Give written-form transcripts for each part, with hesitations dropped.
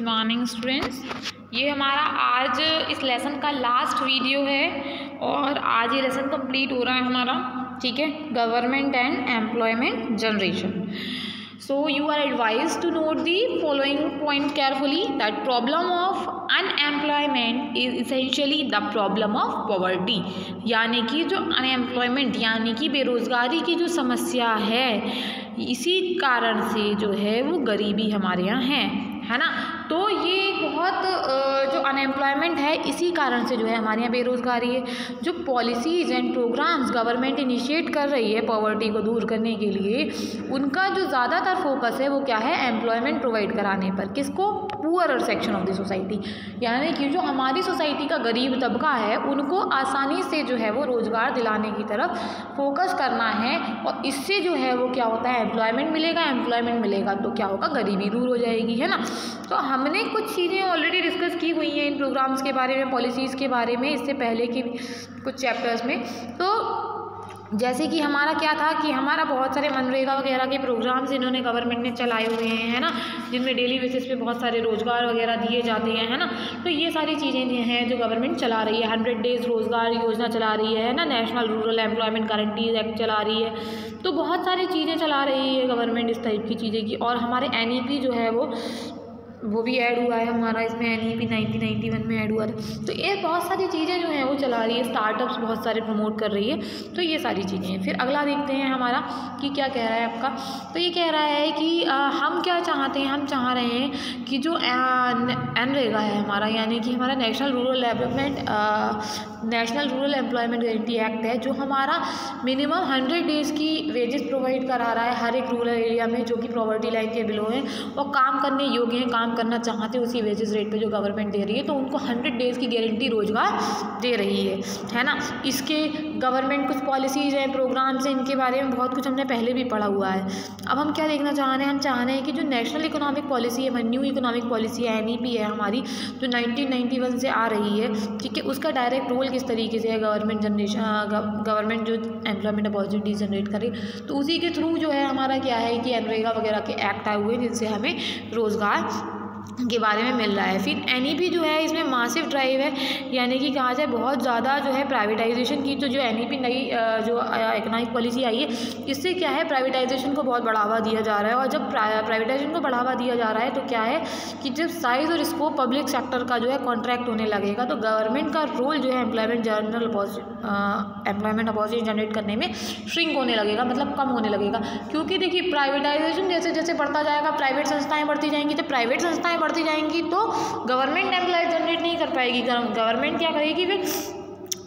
Morning students, ये हमारा आज इस लेसन का लास्ट वीडियो है और आज ये लेसन कंप्लीट हो रहा है हमारा, ठीक है। Government and employment generation. So you are advised to note the following point carefully, that problem of unemployment is essentially the problem of poverty. यानी कि जो अनएम्प्लॉयमेंट यानी कि बेरोज़गारी की जो समस्या है, इसी कारण से जो है वो गरीबी हमारे यहाँ है ना। तो ये बहुत जो अनएम्प्लॉयमेंट है इसी कारण से जो है हमारे यहाँ बेरोज़गारी है। जो policies and programmes government initiate कर रही है पॉवर्टी को दूर करने के लिए, उनका जो ज़्यादातर फोकस है वो क्या है, एम्प्लॉयमेंट प्रोवाइड कराने पर। किसको? Poorer section of the society, यानी कि जो हमारी सोसाइटी का गरीब तबका है उनको आसानी से जो है वो रोज़गार दिलाने की तरफ फोकस करना है। और इससे जो है वो क्या होता है, एम्प्लॉयमेंट मिलेगा तो क्या होगा, गरीबी दूर हो जाएगी, है ना। तो हमने कुछ चीज़ें ऑलरेडी डिस्कस की हुई हैं इन प्रोग्राम्स के बारे में, पॉलिसीज़ के बारे में, इससे पहले की कुछ चैप्टर्स में। तो जैसे कि हमारा क्या था कि हमारा बहुत सारे मनरेगा वगैरह के प्रोग्राम्स इन्होंने गवर्नमेंट ने चलाए हुए हैं, है ना, जिनमें डेली बेसिस पे बहुत सारे रोज़गार वगैरह दिए जाते हैं, है ना। तो ये सारी चीज़ें हैं जो गवर्नमेंट चला रही है। 100 डेज़ रोज़गार योजना चला रही है ना, national rural employment guarantees act चला रही है। तो बहुत सारी चीज़ें चला रही है गवर्नमेंट इस टाइप की चीज़ें की। और हमारे NEP जो है वो भी ऐड हुआ है हमारा इसमें, NEP 1991 में ऐड हुआ था। तो ये बहुत सारी चीज़ें जो हैं वो चला रही है, स्टार्टअप्स बहुत सारे प्रमोट कर रही है। तो ये सारी चीज़ें हैं। फिर अगला देखते हैं हमारा कि क्या कह रहा है आपका। तो ये कह रहा है कि हम क्या चाहते हैं, हम चाह रहे हैं कि जो NREGA है हमारा, यानी कि हमारा national rural employment guarantee act है, जो हमारा मिनिमम 100 डेज़ की वेजेस प्रोवाइड करा रहा है हर एक रूरल एरिया में जो कि पॉवर्टी लाइन के बिलो हैं और काम करने योग्य हैं, काम करना चाहते हैं उसी वेजेस रेट पे जो गवर्नमेंट दे रही है। तो उनको 100 डेज़ की गारंटी रोजगार दे रही है ना। इसके गवर्नमेंट कुछ पॉलिसीज़ हैं, प्रोग्राम्स हैं, इनके बारे में बहुत कुछ हमने पहले भी पढ़ा हुआ है। अब हम क्या देखना चाह रहे हैं, हम चाह रहे हैं कि जो नेशनल इकोनॉमिक पॉलिसी है, न्यू इकोनॉमिक पॉलिसी है, NEP है हमारी, जो 1991 से आ रही है, ठीक है, उसका डायरेक्ट रोल किस तरीके से है गवर्नमेंट जो एम्प्लॉयमेंट अपॉर्चुनिटीज जनरेट करे। तो उसी के थ्रू जो है हमारा क्या है कि NREGA वगैरह के एक्ट आए हुए हैं जिनसे हमें रोज़गार के बारे में मिल रहा है। फिर NEP जो है इसमें मासिव ड्राइव है, यानी कि कहा जाए बहुत ज़्यादा जो है प्राइवेटाइजेशन की। तो जो NEP नई जो इकोनॉमिक पॉलिसी आई है, इससे क्या है, प्राइवेटाइजेशन को बहुत बढ़ावा दिया जा रहा है। और जब प्राइवेटाइजेशन को बढ़ावा दिया जा रहा है तो क्या है कि जब साइज़ और स्कोप पब्लिक सेक्टर का जो है कॉन्ट्रैक्ट होने लगेगा, तो गवर्नमेंट का रोल जो है एम्प्लॉयमेंट अपॉर्चुनिटी जनरेट करने में श्रिंक होने लगेगा, मतलब कम होने लगेगा। क्योंकि देखिए प्राइवेटाइजेशन जैसे जैसे बढ़ता जाएगा, प्राइवेट संस्थाएँ बढ़ती जाएंगी, तो प्राइवेट संस्थाएँ बढ़ती जाएंगी तो गवर्नमेंट एम्प्लॉय जनरेट नहीं कर पाएगी। गवर्नमेंट क्या करेगी,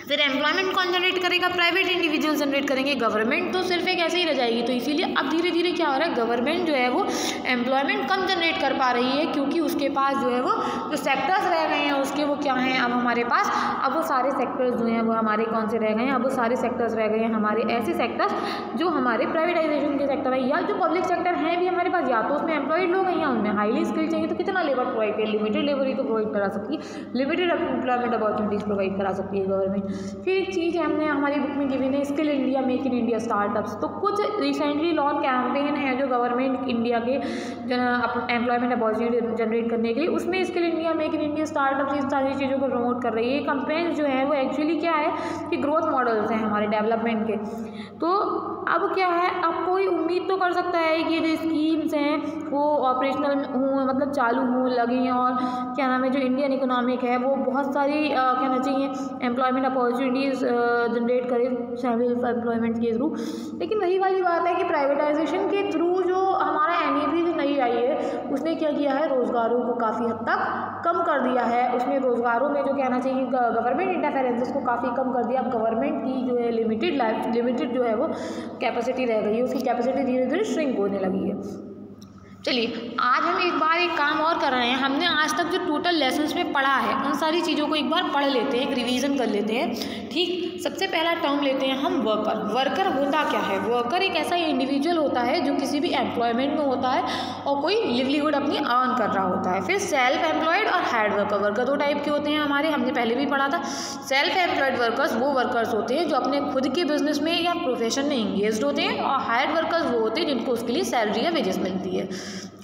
फिर एम्प्लॉयमेंट कौन जनरेट करेगा, प्राइवेट इंडिविजुअल जनरेट करेंगे, गवर्नमेंट तो सिर्फ एक ऐसे ही रह जाएगी। तो इसीलिए अब धीरे धीरे क्या हो रहा है, गवर्नमेंट जो है वो एम्प्लॉयमेंट कम जनरेट कर पा रही है, क्योंकि उसके पास जो है वो जो सेक्टर्स रह गए हैं उसके वो क्या हैं, अब हमारे पास अब वो सारे सेक्टर्स जो हैं वो हमारे कौन से रह गए हैं, अब वो सारे सेक्टर्स रह गए हैं हमारे ऐसे सेक्टर्स जो हमारे प्राइवेटाइजेशन के सेक्टर है, या जो पब्लिक सेक्टर हैं भी हमारे पास, या तो उसमें एम्प्लॉयड लोग हैं या उनमें हाईली स्किल्ड चाहिए। तो कितना लेबर प्रोवाइड करे, लिमिटेड लेबर ही तो प्रोवाइड करा सकती है, लिमिटेड एम्प्लॉयमेंट अपॉर्चुनिटीज़ प्रोवाइड करा सकती है गवर्नमेंट। फिर एक चीज़ हमने हमारी बुक में गिवन है, skill India, make in India startups. तो कुछ रिसेंटली लॉन्च कैंपेन है जो गवर्नमेंट इंडिया के एम्प्लॉयमेंट अपॉर्चुनिटी जनरेट करने के लिए, उसमें skill India, make in India startups, इस सारी चीज़ों को प्रमोट कर रही है। कैंपेन जो है वो एक्चुअली क्या है कि ग्रोथ मॉडल्स हैं हमारे डेवलपमेंट के। तो अब क्या है, अब कोई उम्मीद तो कर सकता है कि ये जो स्कीम्स हैं वो ऑपरेशनल हों, मतलब चालू हों, लगें, और क्या नाम है, जो इंडियन इकोनॉमिक है वो बहुत सारी कहना चाहिए एम्प्लॉयमेंट अपॉर्चुनिटीज़ जनरेट करे सेल्फ एम्प्लॉयमेंट के थ्रू। लेकिन वही वाली बात है कि प्राइवेटाइजेशन के थ्रू जो हमारा NEP जो नई आई है उसने क्या किया है, रोज़गारों को काफ़ी हद तक कम कर दिया है। उसमें रोज़गारों में जो कहना चाहिए गवर्नमेंट इंटरफेरेंसेस को काफ़ी कम कर दिया। अब गवर्नमेंट की जो है लिमिटेड जो है वो कैपेसिटी रह गई है, उसकी कैपेसिटी धीरे धीरे श्रिंक होने लगी है। चलिए आज हम एक काम और कर रहे हैं। हमने आज तक जो टोटल लेसन्स में पढ़ा है उन सारी चीज़ों को एक बार पढ़ लेते हैं, एक रिवीजन कर लेते हैं, ठीक। सबसे पहला टर्म लेते हैं हम वर्कर। वर्कर होता क्या है? वर्कर एक ऐसा इंडिविजुअल होता है जो किसी भी एम्प्लॉयमेंट में होता है और कोई लिवलीहुड अपनी अर्न कर रहा होता है। फिर सेल्फ एम्प्लॉयड और हायर्ड वर्कर। वर्कर दो टाइप के होते हैं हमारे, हमने पहले भी पढ़ा था। सेल्फ एम्प्लॉयड वर्कर्स वो वर्कर्स होते हैं जो अपने खुद के बिजनेस में या प्रोफेशन में इंगेज्ड होते हैं, और हायर्ड वर्कर्स वो होते हैं जिनको उसके लिए सैलरी या वेजेस मिलती है।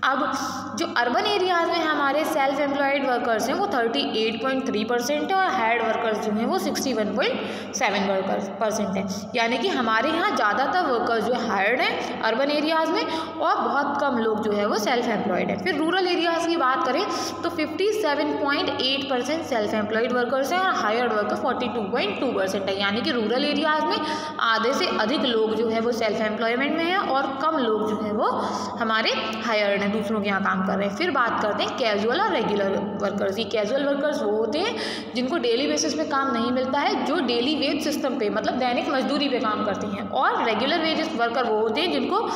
अब जो अर्बन एरियाज़ में हमारे सेल्फ एम्प्लॉयड वर्कर्स हैं वो 38.3% है और हायर्ड वर्कर्स जो हैं वो 61.7% है। यानी कि हमारे यहाँ ज़्यादातर वर्कर्स जो है हायर्ड हैं अर्बन एरियाज़ में, और बहुत कम लोग जो है वो सेल्फ एम्प्लॉयड है। फिर रूरल एरियाज़ की बात करें तो 57.8% सेल्फ एम्प्लॉयड वर्कर्स हैं और हायर्ड वर्कर 42.2% है। यानी कि रूरल एरियाज़ में आधे से अधिक लोग जो है वो सेल्फ एम्प्लॉयमेंट में हैं और कम लोग जो है वो हमारे हायर्ड हैं, दूसरों के यहाँ काम कर रहे हैं। फिर बात करते हैं कैजुअल और रेगुलर वर्कर्स। ये कैजुअल वर्कर्स वो होते हैं जिनको डेली बेसिस पे काम नहीं मिलता है, जो डेली वेज सिस्टम पे मतलब दैनिक मजदूरी पे काम करते हैं। और रेगुलर वेजेस वर्कर वो होते हैं जिनको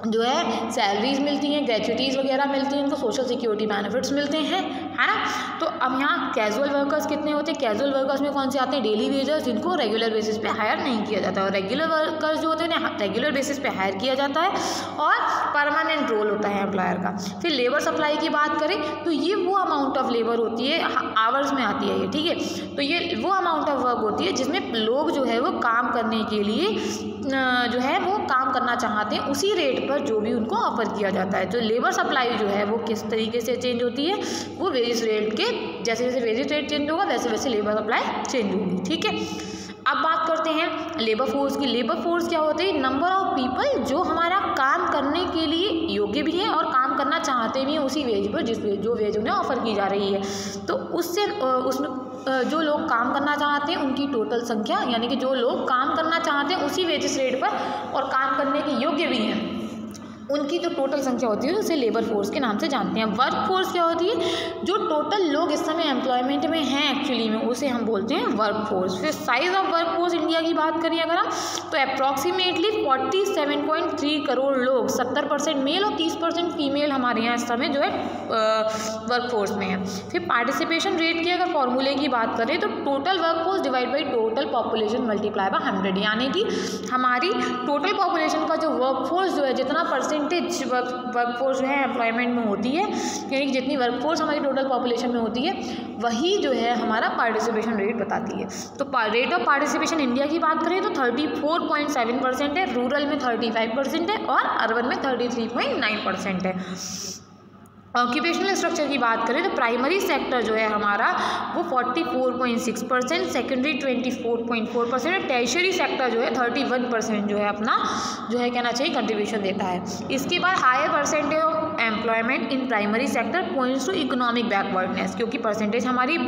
जो है सैलरीज मिलती हैं, ग्रेचुइटीज़ वगैरह मिलती हैं, उनको सोशल सिक्योरिटी बेनिफिट्स मिलते हैं, है ना। तो अब यहाँ कैजुअल वर्कर्स कितने होते हैं? कैजुअल वर्कर्स में कौन से आते हैं? डेली वेजर्स, जिनको रेगुलर बेसिस पे हायर नहीं किया जाता। और रेगुलर वर्कर्स जो होते हैं रेगुलर बेसिस पे हायर किया जाता है और परमानेंट रोल होता है एम्प्लॉयर का। फिर लेबर सप्लाई की बात करें तो ये वो अमाउंट ऑफ लेबर होती है, आवर्स में आती है ये, ठीक है। तो ये वो अमाउंट ऑफ वर्क होती है जिसमें लोग जो है वो काम करने के लिए जो है वो काम करना चाहते हैं उसी रेट पर जो भी उनको ऑफर किया जाता है। तो लेबर सप्लाई जो है वो किस तरीके से चेंज होती है? वो वेजेस रेट के जैसे जैसे वेजेस रेट चेंज होगा वैसे वैसे लेबर सप्लाई चेंज होगी, ठीक है। अब बात करते हैं लेबर फोर्स की। लेबर फोर्स क्या होती है? नंबर ऑफ पीपल जो हमारा काम करने के लिए योग्य भी हैं और काम करना चाहते भी हैं उसी वेज पर जो वेज उन्हें ऑफर की जा रही है। तो उससे उसमें जो लोग काम करना चाहते हैं उनकी टोटल संख्या, यानी कि जो लोग काम करना चाहते हैं उसी वेजेस रेट पर और काम करने के योग्य भी हैं, उनकी जो टोटल संख्या होती है उसे लेबर फोर्स के नाम से जानते हैं। वर्क फोर्स क्या होती है? जो टोटल लोग इस समय एम्प्लॉयमेंट में हैं एक्चुअली में, उसे हम बोलते हैं वर्क फोर्स। फिर size of work force India की बात करें अगर हम, तो अप्रॉक्सीमेटली 47.3 करोड़ लोग, 70% मेल और 30% फीमेल हमारे यहाँ इस समय जो है वर्क फोर्स में है। फिर पार्टिसिपेशन रेट की अगर फॉर्मूले की बात करें तो total work force divide by total population multiply by 100, यानी कि हमारी टोटल पॉपुलेशन का जो वर्क फोर्स जो है जितना परसेंटेज वर्क फोर्स जो है एम्प्लॉयमेंट में होती है, यानी कि जितनी वर्क फोर्स हमारी टोटल पॉपुलेशन में होती है वही जो है हमारा पार्टिसिपेशन रेट बताती है। तो रेट ऑफ पार्टिसिपेशन इंडिया की बात करें तो 34.7% है, रूरल में 35% है और अर्बन में 33.9% है। ऑक्यूपेशनल स्ट्रक्चर की बात करें तो प्राइमरी सेक्टर जो है हमारा वो 44.6%, सेकेंडरी 24.4% और टर्शियरी सेक्टर जो है 31% जो है अपना जो है कहना चाहिए कंट्रीब्यूशन देता है। इसके बाद higher percentage of employment in primary sector points to economic backwardness, क्योंकि परसेंटेज हमारी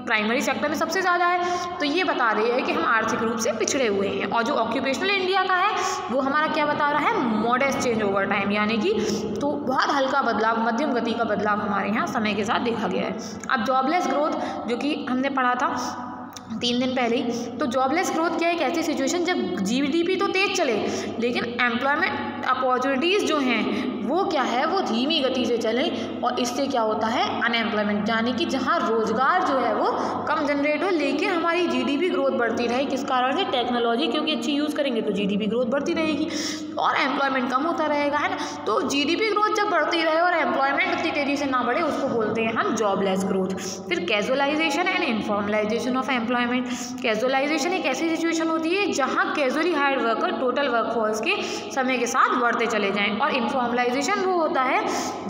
प्राइमरी सेक्टर में सबसे ज़्यादा है तो ये बता रही है कि हम आर्थिक रूप से पिछड़े हुए हैं। और जो ऑक्यूपेशनल इंडिया का है वो हमारा क्या बता रहा है? मॉडेस्ट चेंज ओवर टाइम, यानी कि तो बहुत हल्का बदलाव, मध्यम गति का बदलाव हमारे यहाँ समय के साथ देखा गया है। अब जॉबलेस ग्रोथ जो कि हमने पढ़ा था 3 दिन पहले ही, तो जॉबलेस ग्रोथ क्या है? एक ऐसी सिचुएशन जब जीडीपी तो तेज चले लेकिन एम्प्लॉयमेंट अपॉर्चुनिटीज़ जो हैं वो क्या है? वो धीमी गति से चले और इससे क्या होता है? अनएम्प्लॉयमेंट, यानी कि जहाँ रोजगार जो है वो कम जनरेट हो लेकिन हमारी जीडीपी ग्रोथ बढ़ती रहे। किस कारण से? टेक्नोलॉजी क्योंकि अच्छी यूज़ करेंगे तो जीडीपी ग्रोथ बढ़ती रहेगी और एम्प्लॉयमेंट कम होता रहेगा, है ना। तो जीडीपी ग्रोथ जब बढ़ती रहे और एम्प्लॉयमेंट उतनी तेज़ी से ना बढ़े उसको बोलते हैं हम जॉबलेस ग्रोथ। फिर casualisation and informalisation of employment. Casualisation एक ऐसी सिचुएशन होती है जहाँ casually hired worker total workforce के समय के साथ बढ़ते चले जाएँ। और इनफॉर्मलाइजेशन वो होता है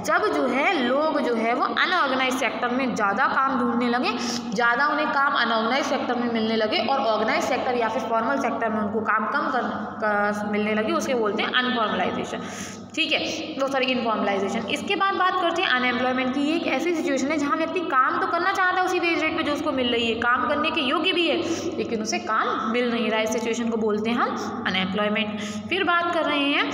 जब जो है लोग जो है वो अनऑर्गेनाइज सेक्टर में ज़्यादा काम ढूंढने लगे, ज़्यादा उन्हें काम अनऑर्गेनाइज सेक्टर में मिलने लगे और ऑर्गेनाइज सेक्टर या फिर फॉर्मल सेक्टर में उनको काम कम मिलने लगे, उसके बोलते हैं अनफॉर्मलाइजेशन, ठीक है। वो सॉरी इनफॉर्मलाइजेशन। इसके बाद बात करते हैं अनएम्प्लॉयमेंट की। ये एक ऐसी सिचुएशन है जहाँ व्यक्ति काम तो करना चाहता है उसी वेज रेट पे जो उसको मिल रही है, काम करने के योग्य भी है लेकिन उसे काम मिल नहीं रहा है। इस सिचुएशन को बोलते हैं हम अनएम्प्लॉयमेंट। फिर बात कर रहे हैं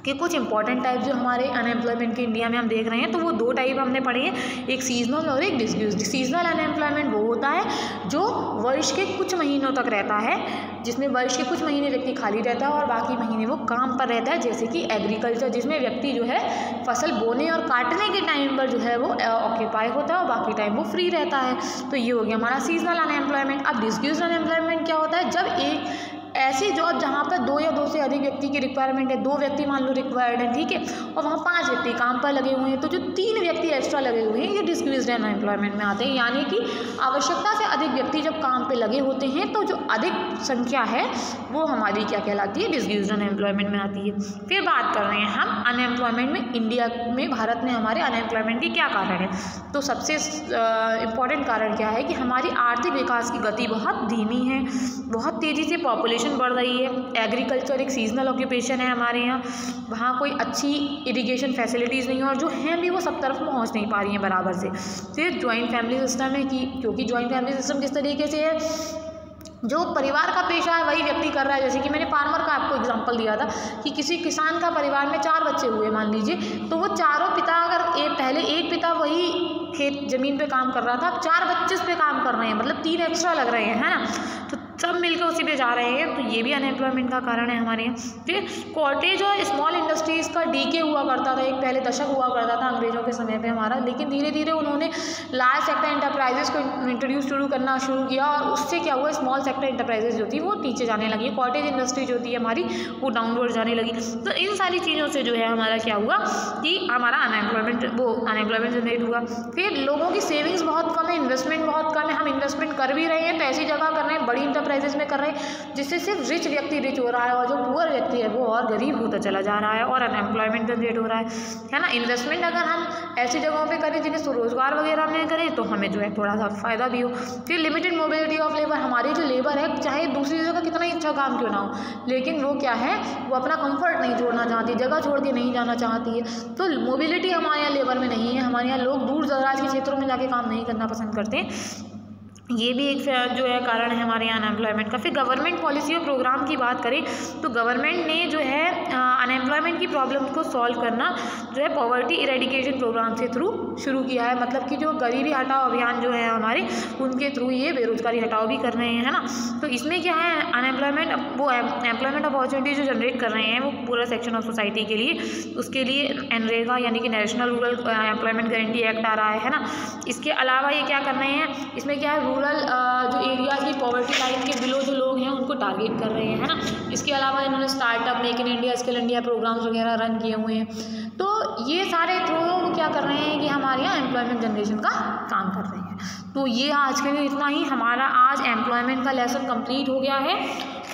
कि कुछ इंपॉर्टेंट टाइप जो हमारे अनएम्प्लॉयमेंट के इंडिया में हम देख रहे हैं, तो वो दो टाइप हमने पढ़े हैं, एक सीजनल और एक डिस्ड्यूस्ड। सीजनल अनएम्प्लॉयमेंट वो होता है जो वर्ष के कुछ महीनों तक रहता है, जिसमें वर्ष के कुछ महीने व्यक्ति खाली रहता है और बाकी महीने वो काम पर रहता है, जैसे कि एग्रीकल्चर, जिसमें व्यक्ति जो है फसल बोने और काटने के टाइम पर जो है वो ऑक्यूपाई होता है और बाकी टाइम वो फ्री रहता है। तो ये हो गया हमारा सीजनल अनएम्प्लॉयमेंट। अब डिस्ड्यूस्ड अनएम्प्लॉयमेंट क्या होता है, जब एक ऐसी जॉब जहाँ पर 2 या 2 से अधिक व्यक्ति की रिक्वायरमेंट है, 2 व्यक्ति मान लो रिक्वायर्ड है, ठीक है, और वहाँ 5 व्यक्ति काम पर लगे हुए हैं, तो जो 3 व्यक्ति एक्स्ट्रा लगे हुए हैं ये डिस्ड्यूस्ड अनएम्प्लॉयमेंट में आते हैं। यानी कि आवश्यकता से अधिक व्यक्ति जब काम पे लगे होते हैं तो जो अधिक संख्या है वो हमारी क्या कहलाती है, डिस्ड्यूस्ड अनएम्प्लॉयमेंट में आती है। फिर बात कर रहे हैं हम अनएम्प्लॉयमेंट में, इंडिया में, भारत में हमारे अनएम्प्लॉयमेंट के क्या कारण है। तो सबसे इम्पॉर्टेंट कारण क्या है कि हमारी आर्थिक विकास की गति बहुत धीमी है, बहुत तेज़ी से पॉपुलेशन बढ़ रही है। एग्रीकल्चर एक सीजनल ऑक्यूपेशन है हमारे यहाँ, वहाँ कोई अच्छी इरिगेशन फैसिलिटीज़ नहीं है और जो हैं भी वो सब तरफ पहुँच नहीं पा रही हैं बराबर से। फिर जॉइंट फैमिली सिस्टम है कि क्योंकि जॉइंट फैमिली सिस्टम किस तरीके से है, जो परिवार का पेशा है वही व्यक्ति कर रहा है। जैसे कि मैंने फार्मर का आपको एग्जांपल दिया था कि किसी किसान का परिवार में 4 बच्चे हुए मान लीजिए, तो वो चारों पिता अगर पहले एक पिता वही खेत ज़मीन पे काम कर रहा था, अब 4 बच्चे उस पे काम कर रहे हैं, मतलब 3 एक्स्ट्रा लग रहे हैं, है ना, तो सब मिलकर उसी पे जा रहे हैं, तो ये भी अनएम्प्लॉयमेंट का कारण है हमारे यहाँ। फिर कॉटेज और स्मॉल इंडस्ट्रीज़ का डीके हुआ करता था, एक पहले दशक हुआ करता था अंग्रेजों के समय पे हमारा, लेकिन धीरे धीरे उन्होंने लार्ज सेक्टर एंटरप्राइजेस को इंट्रोड्यूस करना शुरू किया और उससे क्या हुआ, स्मॉल सेक्टर एंटरप्राइजेस जो थी वो नीचे जाने लगी, कॉटेज इंडस्ट्री जो थी हमारी वो डाउनवर्ड जाने लगी। तो इन सारी चीज़ों से जो है हमारा क्या हुआ कि हमारा अनएम्प्लॉयमेंट जनरेट हुआ। फिर लोगों की सेविंग्स बहुत कम है, इन्वेस्टमेंट बहुत कम है, हम इन्वेस्टमेंट कर भी रहे हैं तो ऐसी जगह कर रहे हैं, बड़ी इंटरप्राइजेस में कर रहे हैं, जिससे सिर्फ रिच व्यक्ति रिच हो रहा है और जो पुअर व्यक्ति है वो और गरीब होता चला जा रहा है और अनएम्प्लॉयमेंट जनरेट हो रहा है ना। इन्वेस्टमेंट अगर हम ऐसी जगहों पे करें जिन्हें स्वरोजगार वगैरह में करें तो हमें जो है थोड़ा सा फ़ायदा भी हो। फिर लिमिटेड मोबिलिटी ऑफ लेबर, हमारी जो लेबर है चाहे दूसरी जगह कितना ही अच्छा काम क्यों ना हो, लेकिन वो क्या है, वो अपना कंफर्ट नहीं छोड़ना चाहती, जगह छोड़ के नहीं जाना चाहती है, तो मोबिलिटी हमारे यहाँ लेबर में नहीं है। हमारे यहाँ लोग दूर दराज के क्षेत्रों में जाके काम नहीं करना पसंद करते, ये भी एक जो है कारण है हमारे यहाँ अनएम्प्लॉयमेंट का। फिर गवर्नमेंट पॉलिसी और प्रोग्राम की बात करें तो गवर्नमेंट ने जो है अनएम्प्लॉयमेंट की प्रॉब्लम को सॉल्व करना जो है पॉवर्टी इरेडिकेशन प्रोग्राम के थ्रू शुरू किया है, मतलब कि जो गरीबी हटाओ अभियान जो है हमारे उनके थ्रू ये बेरोजगारी हटाओ भी कर रहे हैं, है ना। तो इसमें क्या है, अनएम्प्लॉयमेंट वो एम्प्लॉयमेंट अपॉर्चुनिटी जो जनरेट कर रहे हैं वो पूरा सेक्शन ऑफ सोसाइटी के लिए, उसके लिए एनरेगा यानी कि national rural employment guarantee act आ रहा है ना। इसके अलावा ये क्या कर रहे हैं, इसमें क्या है, रूरल जो एरियाज की पॉवर्टी लाइन के बिलो जो लोग हैं उनको टारगेट कर रहे हैं, है ना। इसके अलावा इन्होंने startup, make in India, skill India programmes वगैरह रन किए हुए हैं। तो ये सारे थ्रू क्या कर रहे हैं कि हमारे यहाँ एम्प्लॉयमेंट जनरेशन का काम कर रहे हैं। तो ये आज के लिए इतना ही, हमारा आज एम्प्लॉयमेंट का लेसन कंप्लीट हो गया है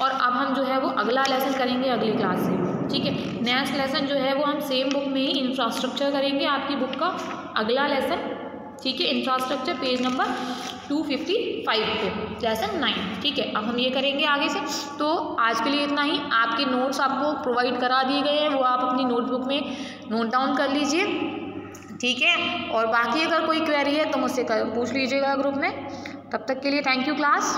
और अब हम जो है वो अगला लेसन करेंगे अगली क्लास से, ठीक है। नेक्स्ट लेसन जो है वो हम सेम बुक में ही इंफ्रास्ट्रक्चर करेंगे, आपकी बुक का अगला लेसन, ठीक है। इंफ्रास्ट्रक्चर पेज नंबर 255 पे, लेसन 9, ठीक है। अब हम ये करेंगे आगे से। तो आज के लिए इतना ही, आपके नोट्स आपको प्रोवाइड करा दिए गए हैं, वो आप अपनी नोटबुक में नोट डाउन कर लीजिए, ठीक है। और बाकी अगर कोई क्वेरी है तो मुझसे पूछ लीजिएगा ग्रुप में। तब तक के लिए थैंक यू क्लास।